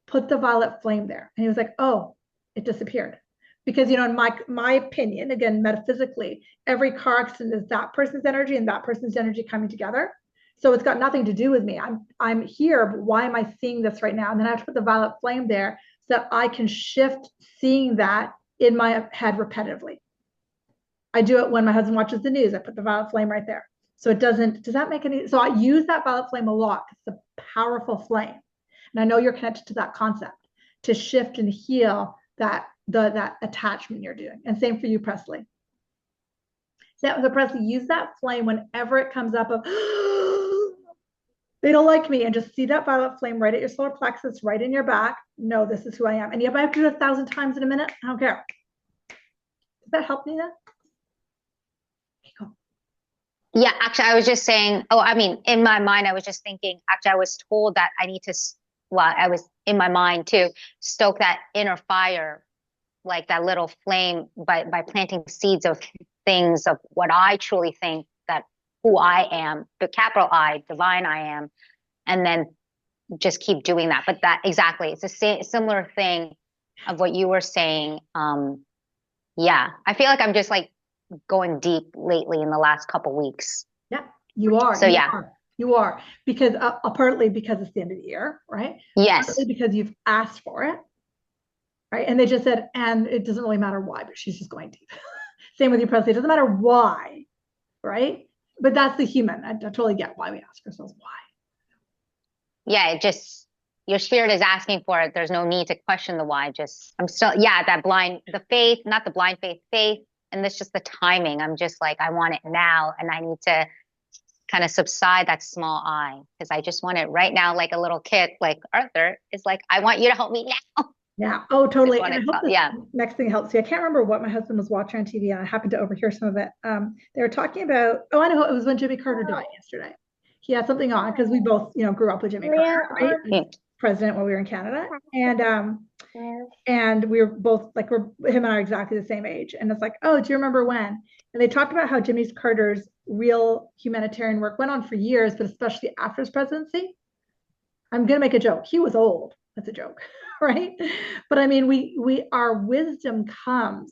Put the violet flame there. And he was like, oh, it disappeared. Because, in my opinion, again, metaphysically, every car accident is that person's energy and that person's energy coming together. So it's got nothing to do with me. I'm here, but why am I seeing this right now? And then I have to put the violet flame there so that I can shift seeing that in my head repetitively. I do it when my husband watches the news. I put the violet flame right there. So does that make any, so I use that violet flame a lot. It's a powerful flame. And I know you're connected to that concept to shift and heal that attachment you're doing. And same for you, Presley. So Presley, use that flame whenever it comes up of, they don't like me, and just see that violet flame right at your solar plexus, right in your back. No, this is who I am. And if I have to do it 1,000 times in a minute, I don't care. Does that help, Nina? Yeah, actually, I was just saying, in my mind, I was just thinking, actually, I was told that I need to, I was in my mind too, stoke that inner fire, like that little flame by planting seeds of things of what I truly think that who I am, the capital I, divine I am. And then just keep doing that. But that exactly, it's a similar thing of what you were saying. Yeah, I feel like I'm just like going deep lately in the last couple weeks. Yeah, you are. So You yeah, are. You are. Because partly because it's the end of the year, right? yes, Partly because you've asked for it, right? And they just said, and it doesn't really matter why, but she's just going deep. Same with you, Presley. It doesn't matter why, right? But that's the human. I totally get why we ask ourselves why. yeah, it just your spirit is asking for it. There's no need to question the why. Just I'm still the faith, not the blind faith, and it's just the timing. I'm just like I want it now, and I need to kind of subside that small I because I just want it right now, like a little kid, like Arthur is like, I want you to help me now. Yeah. Oh, totally. And I hope this yeah. next thing helps you. I can't remember what my husband was watching on TV, and I happened to overhear some of it. They were talking about. Oh, I know. It was when Jimmy Carter died yesterday. He had something on because we both, grew up with Jimmy Carter, right? Yeah. President when we were in Canada, and we were both like him and I are exactly the same age. And it's like, oh, do you remember when? And they talked about how Jimmy Carter's real humanitarian work went on for years, but especially after his presidency. I'm gonna make a joke. He was old. That's a joke, right? But I mean, our wisdom comes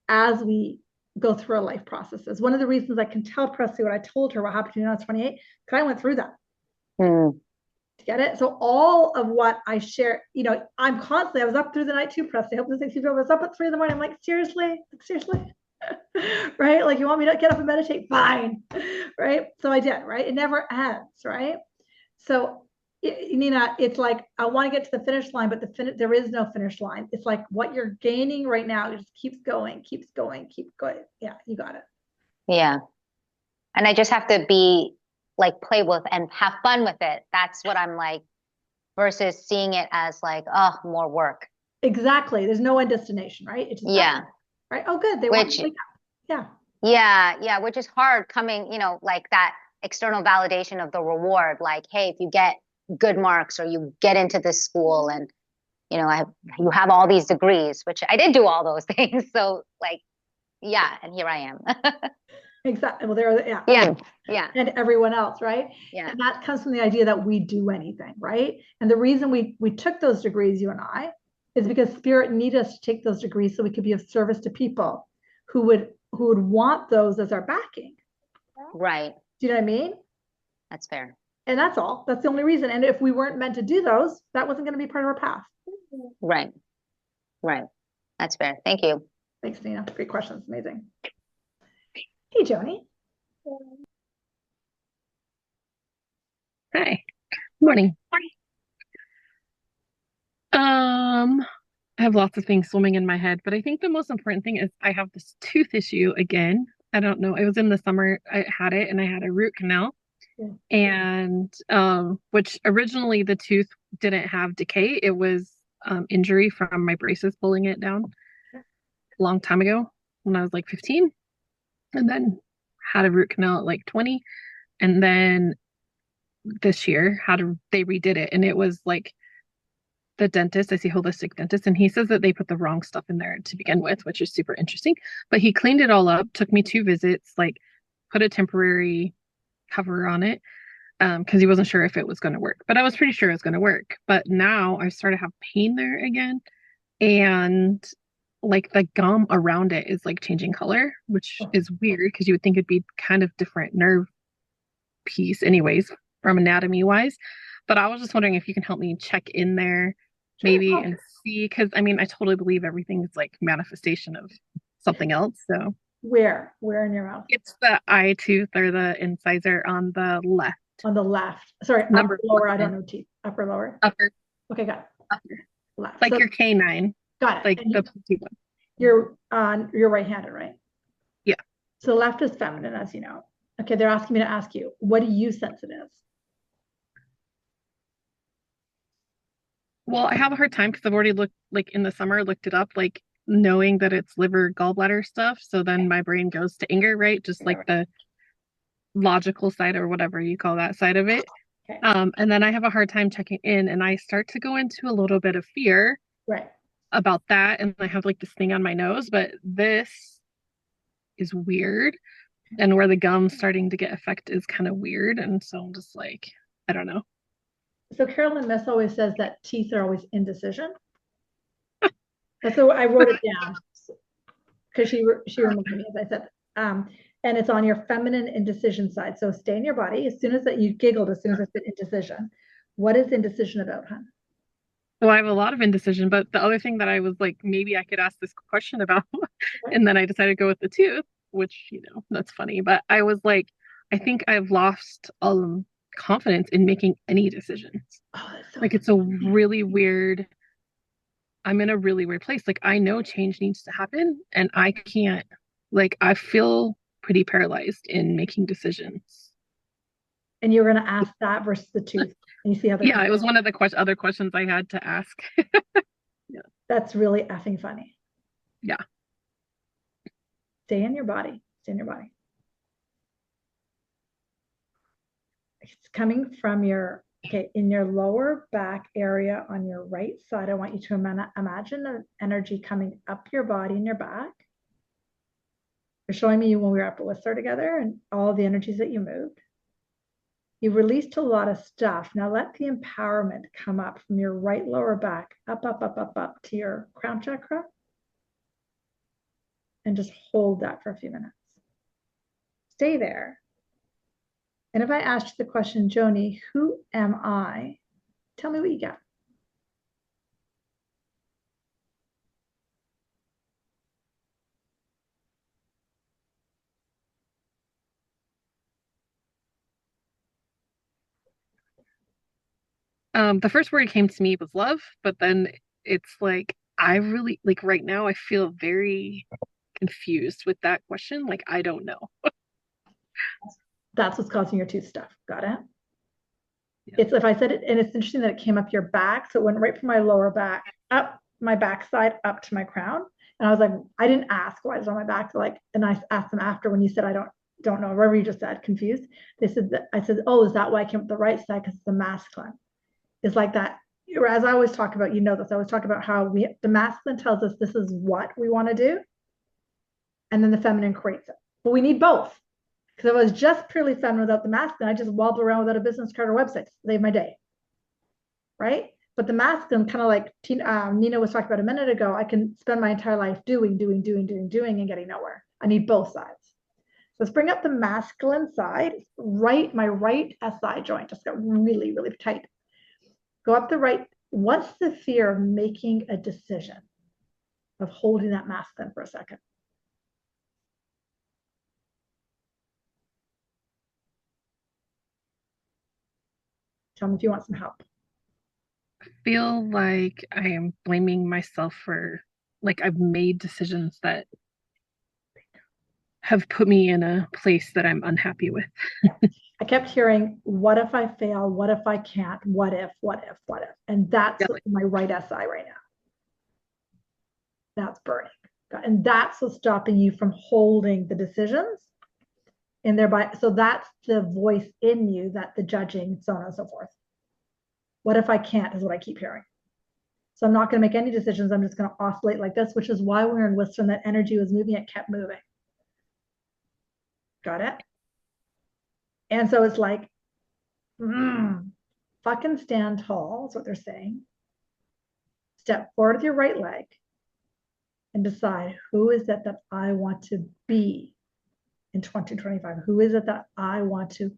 as we go through our life processes. One of the reasons I can tell Presley what I told her what happened to me when I was 28, because I went through that. To get it. So all of what I share, I'm constantly, I was up through the night too, Presley. I hope this makes you feel. I was up at 3 a.m. I'm like, seriously? Right? Like, you want me to get up and meditate? Fine. Right? So I did, right? It never ends, right? So Nina, it's like I want to get to the finish line, but there is no finish line. It's like what you're gaining right now just keeps going, keeps going, keep going. Yeah, you got it. Yeah. And I just have to be like play with and have fun with it. That's what I'm like, versus seeing it as like, oh, more work. Exactly. There's no end destination, right? It's just yeah. Right. Oh, good. They want to wake up. Yeah. Yeah. Yeah. Which is hard coming, like that external validation of the reward. Like, hey, if you get good marks or you get into this school and, you have all these degrees, which I did do all those things. So like, yeah. And here I am. Exactly. Well, yeah. Yeah. Yeah. And everyone else, right? Yeah. And that comes from the idea that we do anything, right? And the reason we took those degrees, you and I, is because Spirit needed us to take those degrees so we could be of service to people who would want those as our backing. Right. Do you know what I mean? That's fair. And that's all. That's the only reason. And if we weren't meant to do those, that wasn't going to be part of our path. Right. Right. That's fair. Thank you. Thanks, Nina. Great questions. Amazing. Hey, Joni. Hi. Morning. I have lots of things swimming in my head, but I think the most important thing is I have this tooth issue again. I don't know. It was in the summer I had it and I had a root canal. Yeah. And which originally the tooth didn't have decay. It was injury from my braces pulling it down a long time ago when I was like 15. And then had a root canal at like 20. And then this year they redid it, and it was like the dentist, I see holistic dentist, and he says that they put the wrong stuff in there to begin with, which is super interesting. But he cleaned it all up, took me 2 visits, like put a temporary cover on it, because he wasn't sure if it was going to work. But I was pretty sure it was going to work. But now I started to have pain there again, and like the gum around it is like changing color, which is weird because you would think it'd be kind of different nerve piece anyways from anatomy wise. But I was just wondering if you can help me check in there maybe and see, because I mean I totally believe everything is like manifestation of something else. So where in your mouth? It's the eye tooth or the incisor on the left. On the left. Sorry, Number upper, lower. I don't know teeth. Upper, lower. Upper. Okay, got it. Upper. Left. Like your canine. Got it. Like the one. You're right-handed, right? Yeah. So left is feminine, as you know. Okay, they're asking me to ask you, what do you sense it is? Well, I have a hard time because I've already looked it up, like knowing that it's liver gallbladder stuff. So then my brain goes to anger, right? Just like the logical side or whatever you call that side of it. Okay. And then I have a hard time checking in, and I start to go into a little bit of fear about that. And I have like this thing on my nose, but this is weird. And where the gum's starting to get effect is kind of weird. And so I'm just like, I don't know. So Carolyn Miss always says that teeth are always indecision. So I wrote it down because she reminded me, as I said. And it's on your feminine indecision side. So stay in your body. As soon as that you giggled, as soon as I said indecision. What is indecision about, hon? Well, I have a lot of indecision, but the other thing that I was like, maybe I could ask this question about, and then I decided to go with the tooth, which, that's funny. But I was like, I think I've lost confidence in making any decisions. Oh, that's so Like, it's a really weird, I'm in a really weird place. Like, I know change needs to happen, and I can't, like, I feel pretty paralyzed in making decisions. And you're going to ask that versus the tooth. And you see how Yeah, it was one of the other questions I had to ask. Yeah. That's really effing funny. Yeah. Stay in your body. Stay in your body. It's coming from in your lower back area on your right side. I want you to imagine the energy coming up your body and your back. You're showing me when we were up at Whistler together and all the energies that you moved. You released a lot of stuff. Now let the empowerment come up from your right lower back, up to your crown chakra. And just hold that for a few minutes. Stay there. And if I asked you the question, Joni, who am I? Tell me what you get. The first word came to me was love, but then it's like I really like right now I feel very confused with that question. Like I don't know. That's what's causing your tooth stuff. Got it? Yeah. It's if I said it, and it's interesting that it came up your back. So it went right from my lower back, up my backside, up to my crown. And I was like, I didn't ask why it's on my back. So like, and I asked them after when you said I don't know, whatever you just said, confused. They said that I said, oh, is that why I came up the right side? Because it's the masculine. It's like that. As I always talk about, this, I always talk about how the masculine tells us this is what we want to do. And then the feminine creates it. But we need both. Because if I was just purely feminine without the masculine, I just wobble around without a business card or website to save my day. Right? But the masculine, kind of like Nina was talking about a minute ago, I can spend my entire life doing, and getting nowhere. I need both sides. So let's bring up the masculine side. My right SI joint just got really, really tight. Go up the right. What's the fear of making a decision, of holding that masculine for a second? Tell me if you want some help. I feel like I am blaming myself for like I've made decisions that have put me in a place that I'm unhappy with. I kept hearing, what if I fail? What if I can't? What if? And that's my right SI right now. That's burning. And that's what's stopping you from holding the decisions in thereby. So that's the voice in you, that the judging, so on and so forth. What if I can't is what I keep hearing. So I'm not going to make any decisions. I'm just going to oscillate like this, which is why we were in Whistler and that energy was moving. It kept moving. Got it? And so it's like, fucking stand tall is what they're saying. Step forward with your right leg and decide, who is it that I want to be in 2025? Who is it that I want to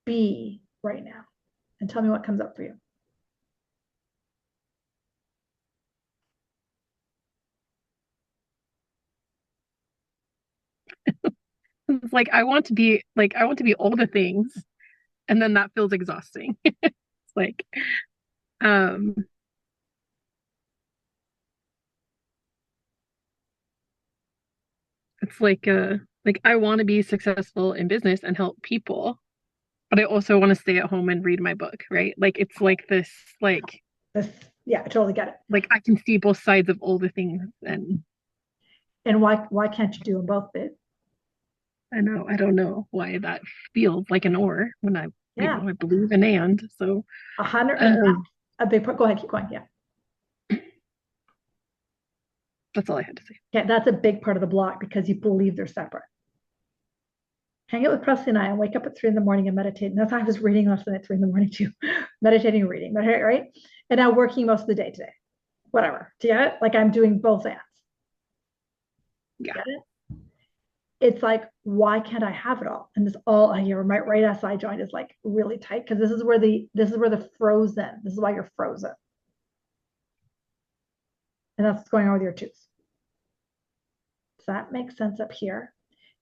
be right now? And tell me what comes up for you. It's like I want to be all the things, and then that feels exhausting. It's like it's like I want to be successful in business and help people, but I also want to stay at home and read my book, right? Like it's like this yeah, I totally get it. Like I can see both sides of all the things, and why can't you do them both, babe? I don't know why that feels like an or when I believe an and. So 100 a big part. Go ahead, keep going. Yeah. That's all I had to say. Yeah, that's a big part of the block because you believe they're separate. Hang out with Presley and I and wake up at 3 a.m. and meditate. And that's why I was reading last night at 3 a.m. too. meditating, reading, meditating, right? And now working most of the day today. Whatever. Do you get it? Like I'm doing both ends. Yeah. Get it? It's like, why can't I have it all? And this all I hear, my right SI joint is like really tight because this is where the frozen. This is why you're frozen. And that's what's going on with your tooth. Does that make sense up here?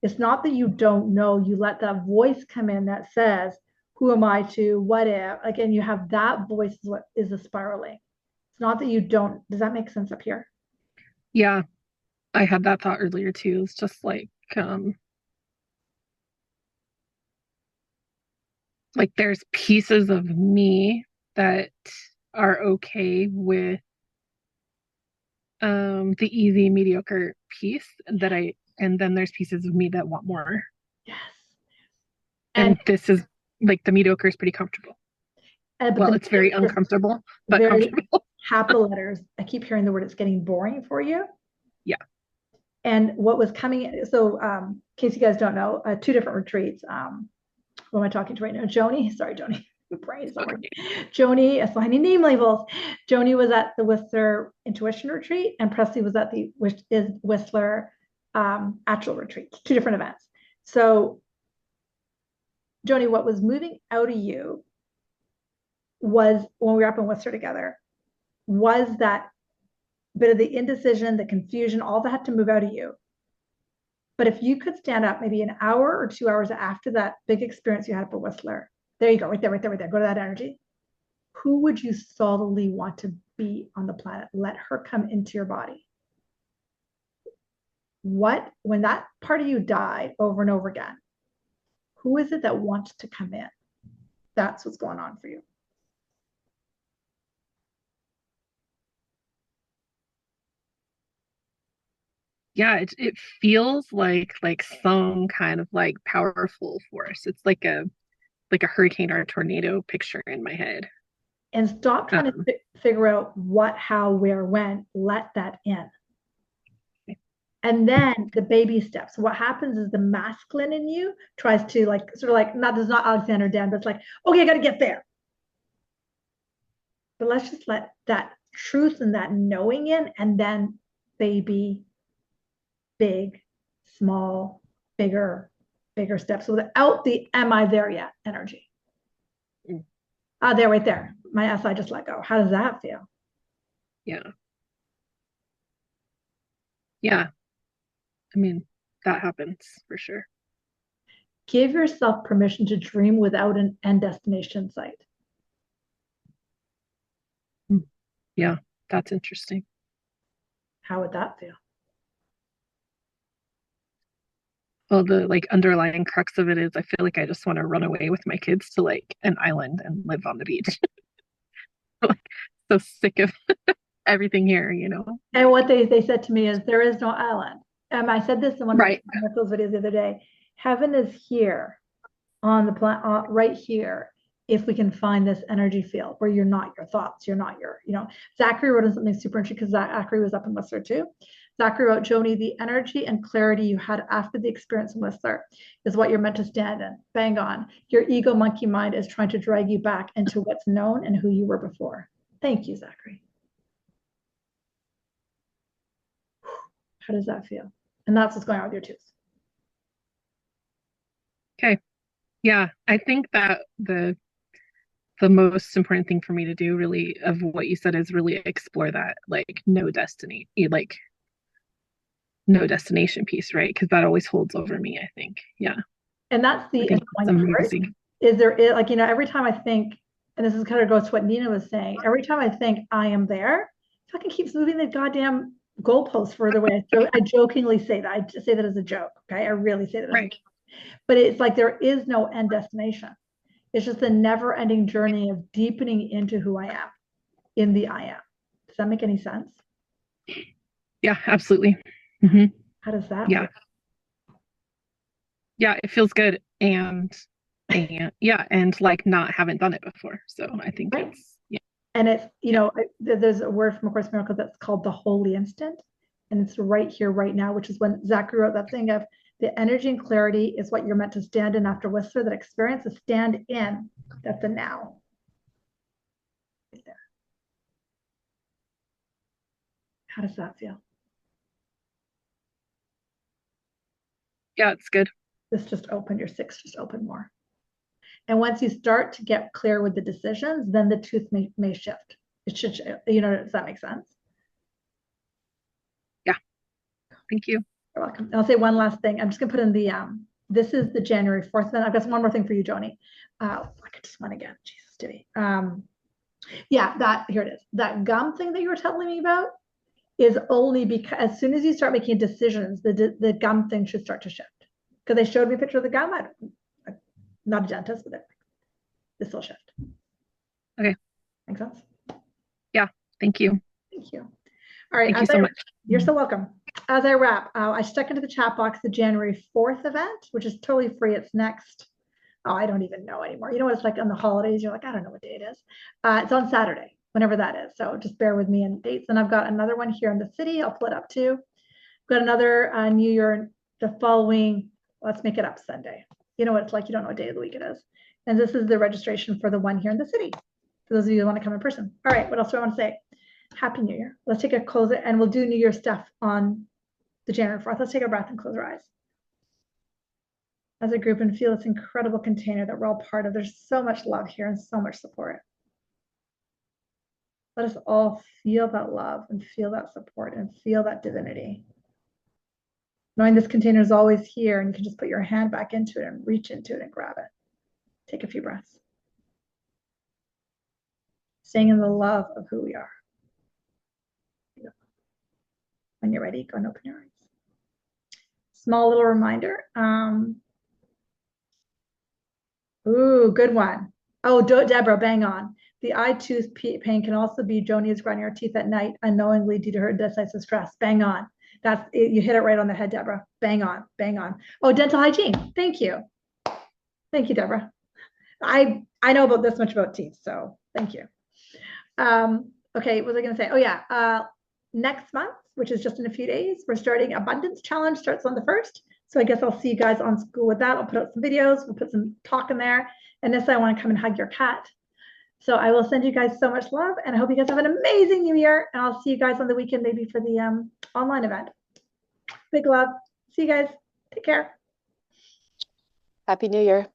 It's not that you don't know, you let that voice come in that says, who am I to, what if? Again, you have that voice is what is the spiraling. It's not that you don't. Does that make sense up here? Yeah. I had that thought earlier too. It's just like there's pieces of me that are okay with the easy mediocre piece and then there's pieces of me that want more. Yes. And this is like the mediocre is pretty comfortable. Well, it's very uncomfortable, but very comfortable. Capital letters. I keep hearing the word it's getting boring for you. Yeah. And what was coming in, so in case you guys don't know, 2 different retreats. Who am I talking to right now? Joni. Sorry, Joni. The brain is okay. Joni, so I need name labels. Joni was at the Whistler Intuition Retreat, and Presley was at the Whistler Actual Retreat. 2 different events. So, Joni, what was moving out of you was when we were up in Whistler together, was that bit of the indecision, the confusion, all that had to move out of you. But if you could stand up maybe an hour or 2 hours after that big experience you had up at Whistler, there you go, right there, right there, right there. Go to that energy. Who would you solidly want to be on the planet? Let her come into your body. When that part of you died over and over again, who is it that wants to come in? That's what's going on for you. Yeah, it feels like some kind of like powerful force. It's like a hurricane or a tornado picture in my head. And stop trying to figure out what, how, where, when. Let that in. And then the baby steps. What happens is the masculine in you tries to not, there's not Alexander Dan, but it's like, okay, I got to get there. But let's just let that truth and that knowing in, and then baby, big, small, bigger steps without the am I there yet energy. There, right there. My SI just let go. How does that feel? Yeah. Yeah. I mean, that happens for sure. Give yourself permission to dream without an end destination site. Yeah, that's interesting. How would that feel? Well, the like underlying crux of it is I feel like I just want to run away with my kids to like an island and live on the beach. Like so sick of everything here, you know. And what they said to me is there is no island. I said this in one of those videos the other day. Heaven is here on the planet, right here. If we can find this energy field where you're not your thoughts, you're not your, Zachary wrote in something super interesting because Zachary was up in Whistler too. Zachary wrote, Joni, the energy and clarity you had after the experience in Whistler is what you're meant to stand in. Bang on. Your ego monkey mind is trying to drag you back into what's known and who you were before. Thank you, Zachary. How does that feel? And that's what's going on with your tooth. Okay. Yeah, I think that the most important thing for me to do really of what you said is really explore that like no destination piece, right? Because that always holds over me, I think. Yeah. And that's the annoying part. Is there like, every time I think, and this is kind of goes to what Nina was saying, every time I think I am there, it fucking keeps moving the goddamn goalpost further away. I jokingly say that. I just say that as a joke. Okay. I really say that. Right. But it's like there is no end destination. It's just a never ending journey of deepening into who I am in the I am. Does that make any sense? Yeah, absolutely. Mm-hmm. How does that feel? Yeah, it feels good. And like haven't done it before. So I think it's, yeah. And it's, there's a word from A Course in Miracles that's called the holy instant. And it's right here, right now, which is when Zachary wrote that thing of the energy and clarity is what you're meant to stand in after Whistler. That experience is stand in. That's a now. How does that feel? Yeah, it's good. This just opened, your six just opened more. And once you start to get clear with the decisions, then the tooth may shift. It should, does that make sense? Yeah. Thank you. You're welcome. And I'll say one last thing. I'm just gonna put in the, this is the January 4th, then I've got one more thing for you, Joni. I just went again, Jesus, did he? Yeah, here it is. That gum thing that you were telling me about is only because as soon as you start making decisions, the gum thing should start to shift. Because they showed me a picture of the gum. I'm not a dentist, but this will shift. Okay. Make sense? Yeah. Thank you. Thank you. All right. Thank you so much. You're so welcome. As I wrap, I stuck into the chat box the January 4th event, which is totally free. It's next. Oh, I don't even know anymore. You know what it's like on the holidays? You're like, I don't know what day it is. It's on Saturday, whenever that is. So just bear with me in dates. And I've got another one here in the city. I'll pull it up too. I've got another New Year, the following, let's make it up, Sunday. You know what it's like. You don't know what day of the week it is. And this is the registration for the one here in the city. For those of you who want to come in person. All right, what else do I want to say? Happy New Year. Let's take a close it and we'll do New Year stuff on the January 4th. Let's take a breath and close our eyes as a group and feel this incredible container that we're all part of. There's so much love here and so much support. Let us all feel that love and feel that support and feel that divinity. Knowing this container is always here and you can just put your hand back into it and reach into it and grab it. Take a few breaths. Staying in the love of who we are. When you're ready, go and open your eyes. Small little reminder. Ooh, good one. Oh, Deborah, bang on. The eye tooth pain can also be Joni is grinding her teeth at night unknowingly due to her decisive stress. Bang on. That's it. You hit it right on the head, Deborah. Bang on, bang on. Oh, dental hygiene. Thank you. Thank you, Deborah. I know about this much about teeth, so thank you. Okay, what was I going to say? Oh yeah, next month, which is just in a few days, we're starting Abundance Challenge, starts on the 1st. So I guess I'll see you guys on school with that. I'll put out some videos, we'll put some talk in there. And this, I want to come and hug your cat. So I will send you guys so much love and I hope you guys have an amazing new year. And I'll see you guys on the weekend, maybe for the online event. Big love. See you guys. Take care. Happy New Year.